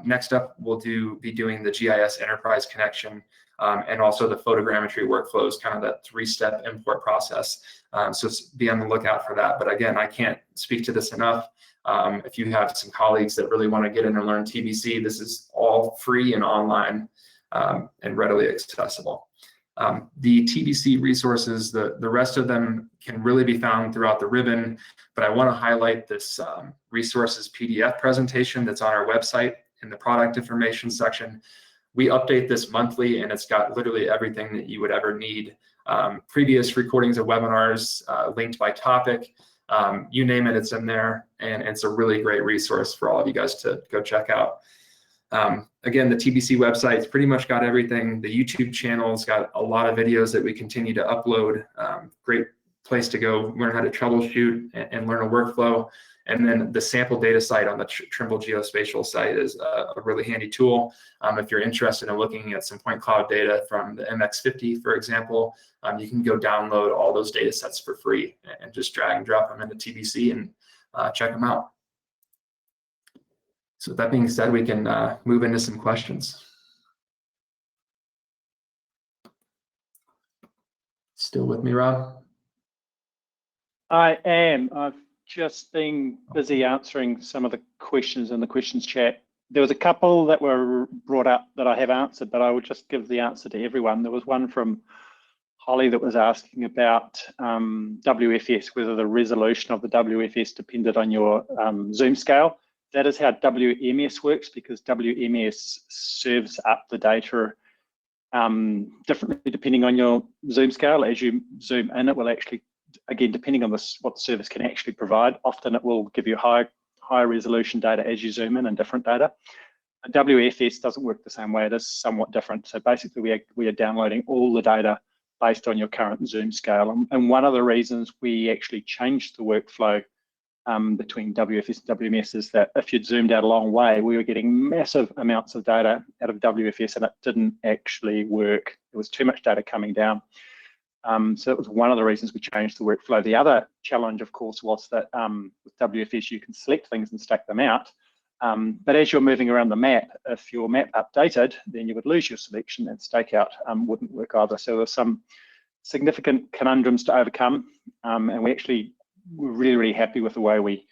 Next up, we'll be doing the GIS enterprise connection, and also the photogrammetry workflows, kind of that 3-step import process. So be on the lookout for that. But again, I can't speak to this enough. If you have some colleagues that really want to get in and learn TBC, this is all free and online and readily accessible. The TBC resources, the rest of them can really be found throughout the ribbon, but I want to highlight this resources PDF presentation that's on our website in the product information section. We update this monthly, and it's got literally everything that you would ever need. Previous recordings of webinars linked by topic, you name it, it's in there, and it's a really great resource for all of you guys to go check out. Again, the TBC website's pretty much got everything. The YouTube channel's got a lot of videos that we continue to upload. Great place to go learn how to troubleshoot and learn a workflow. And then the sample data site on the Trimble Geospatial site is a really handy tool. If you're interested in looking at some point cloud data from the MX50, for example, you can go download all those data sets for free and just drag and drop them into TBC and check them out. So with that being said, we can move into some questions. Still with me, Rob? I am. I've just been busy answering some of the questions in the questions chat. There was a couple that were brought up that I have answered, but I will just give the answer to everyone. There was one from Holly that was asking about WFS, whether the resolution of the WFS depended on your zoom scale. That is how WMS works, because WMS serves up the data differently depending on your zoom scale. As you zoom in, it will actually, again, depending on what the service can actually provide, often it will give you higher resolution data as you zoom in and different data. WFS doesn't work the same way. It is somewhat different. So basically, we are downloading all the data based on your current zoom scale. And one of the reasons we actually changed the workflow between WFS and WMS is that if you'd zoomed out a long way, we were getting massive amounts of data out of WFS, and it didn't actually work. There was too much data coming down. So it was one of the reasons we changed the workflow. The other challenge, of course, was that with WFS, you can select things and stack them out. But as you're moving around the map, if your map updated, then you would lose your selection, and stakeout wouldn't work either. So there were some significant conundrums to overcome, and we actually were really, really happy with the way we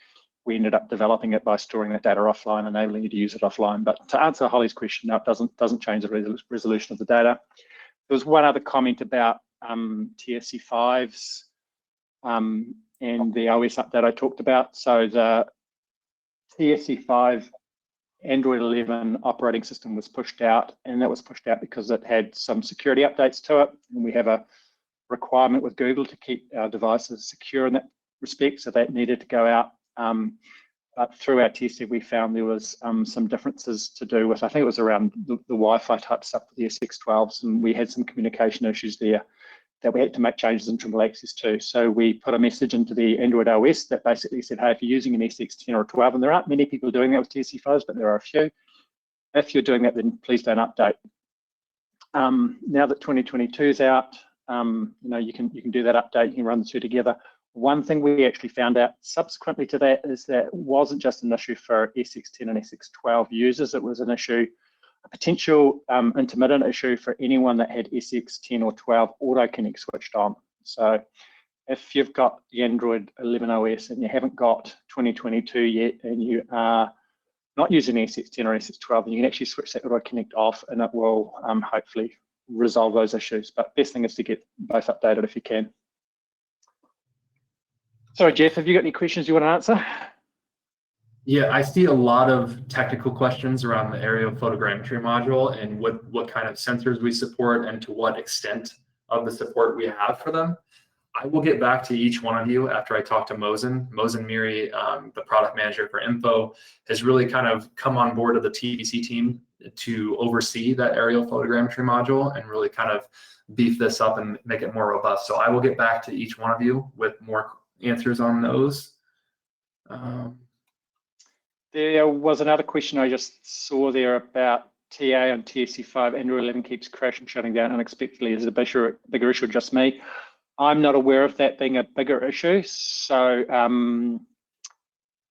ended up developing it by storing that data offline, enabling you to use it offline. But to answer Holly's question, no, it doesn't change the resolution of the data. There was one other comment about TSC5s and the OS update I talked about. So the TSC5 Android 11 operating system was pushed out, and that was pushed out because it had some security updates to it, and we have a requirement with Google to keep our devices secure in that respect, so that needed to go out. But through our testing, we found there was some differences to do with, I think it was around the Wi-Fi type stuff with the SX12s, and we had some communication issues there that we had to make changes in Trimble Access to. So we put a message into the Android OS that basically said, hey, if you're using an SX10 or a 12, and there aren't many people doing that with TSC5s, but there are a few. If you're doing that, then please don't update. Now that 2022 is out, you can do that update, you can run the two together. One thing we actually found out subsequently to that is that it wasn't just an issue for SX10 and SX12 users, it was an issue, a potential intermittent issue for anyone that had SX10 or 12 Auto Connect switched on. So if you've got the Android 11 OS and you haven't got 2022 yet, and you are not using SX10 or SX12, then you can actually switch that Auto Connect off, and it will hopefully resolve those issues. But best thing is to get both updated if you can. Sorry, Jeff, have you got any questions you want to answer? Yeah, I see a lot of technical questions around the aerial photogrammetry module and what kind of sensors we support and to what extent of the support we have for them. I will get back to each one of you after I talk to Mosen. Mosen Miri, the product manager for Info, has really kind of come on board of the TBC team to oversee that aerial photogrammetry module and really kind of beef this up and make it more robust. So I will get back to each one of you with more answers on those. There was another question I just saw there about TA on TSC5 and 11 keeps crashing, shutting down unexpectedly. Is it a bigger issue, just me? I'm not aware of that being a bigger issue, so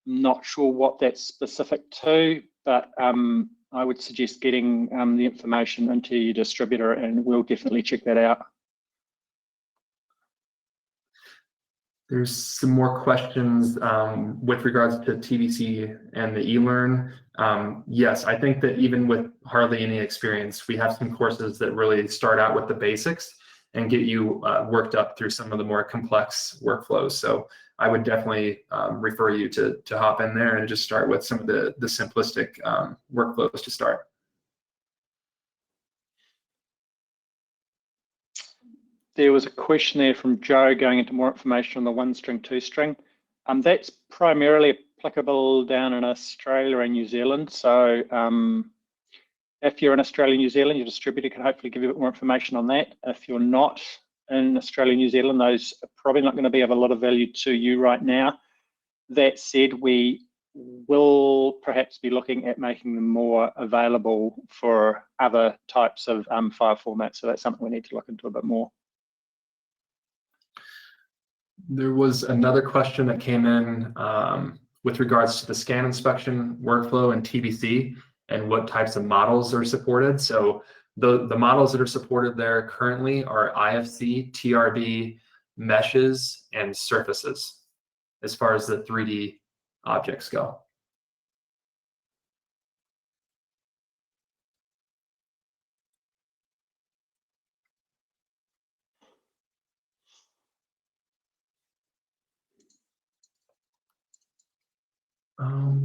not sure what that's specific to, but I would suggest getting the information into your distributor, and we'll definitely check that out. There's some more questions with regards to TBC and the eLearn. Yes, I think that even with hardly any experience, we have some courses that really start out with the basics and get you worked up through some of the more complex workflows. So I would definitely refer you to hop in there and just start with some of the simplistic workflows to start. There was a question there from Joe going into more information on the 1-string, 2-string. That's primarily applicable down in Australia and New Zealand. So if you're in Australia and New Zealand, your distributor can hopefully give you a bit more information on that. If you're not in Australia and New Zealand, those are probably not going to be of a lot of value to you right now. That said, we will perhaps be looking at making them more available for other types of file formats. So that's something we need to look into a bit more. There was another question that came in with regards to the scan inspection workflow and TBC and what types of models are supported. So the models that are supported there currently are IFC, TRB, meshes, and surfaces as far as the 3D objects go.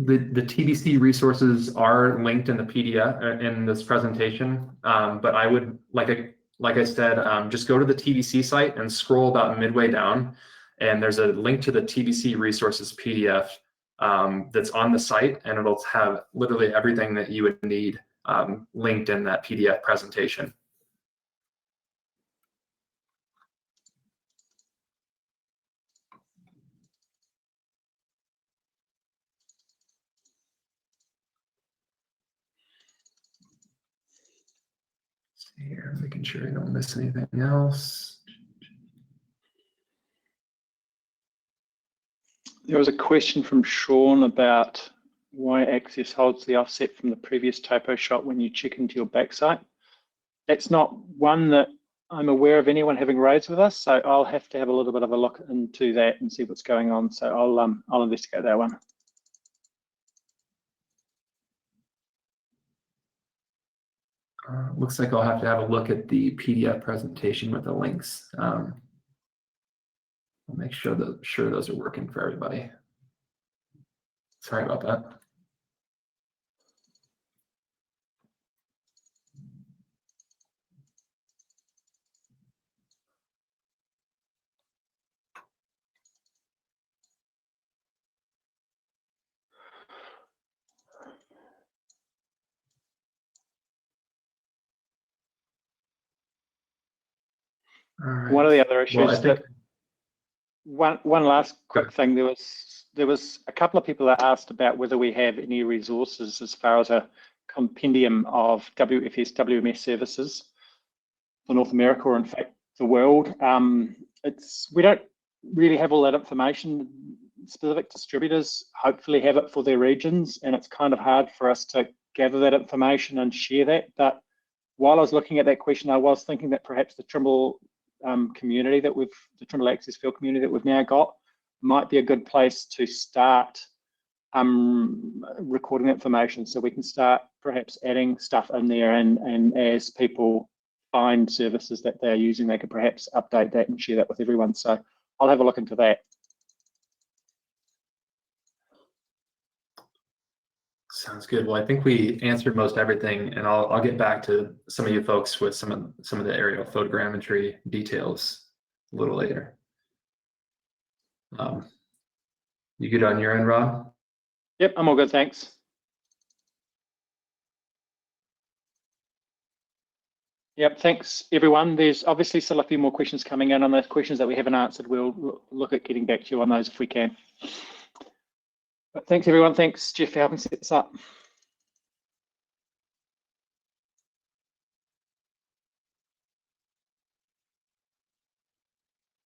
The TBC resources are linked in the PDF in this presentation, but I would, like I said, just go to the TBC site and scroll about midway down, and there's a link to the TBC resources PDF that's on the site, and it'll have literally everything that you would need linked in that PDF presentation. Here, making sure I don't miss anything else. There was a question from Sean about why Access holds the offset from the previous topo shot when you check into your backsite. That's not one that I'm aware of anyone having raised with us, so I'll have to have a little bit of a look into that and see what's going on. So I'll investigate that one. Looks like I'll have to have a look at the PDF presentation with the links. I'll make sure those are working for everybody. Sorry about that. Right. One of the other issues, well, one last quick thing, there was a couple of people that asked about whether we have any resources as far as a compendium of WFS, WMS services for North America, or in fact the world. We don't really have all that information. Specific distributors hopefully have it for their regions, and it's kind of hard for us to gather that information and share that. But while I was looking at that question, I was thinking that perhaps the Trimble community the Trimble Access field community that we've now got might be a good place to start recording information, so we can start perhaps adding stuff in there, and as people find services that they're using, they could perhaps update that and share that with everyone. So I'll have a look into that. Sounds good. Well, I think we answered most everything, and I'll get back to some of you folks with some of the aerial photogrammetry details a little later. You good on your end, Rob? Yep, I'm all good, thanks. Yep, thanks everyone. There's obviously still a few more questions coming in. On those questions that we haven't answered, we'll look at getting back to you on those if we can. But thanks everyone. Thanks Jeff for helping set this up.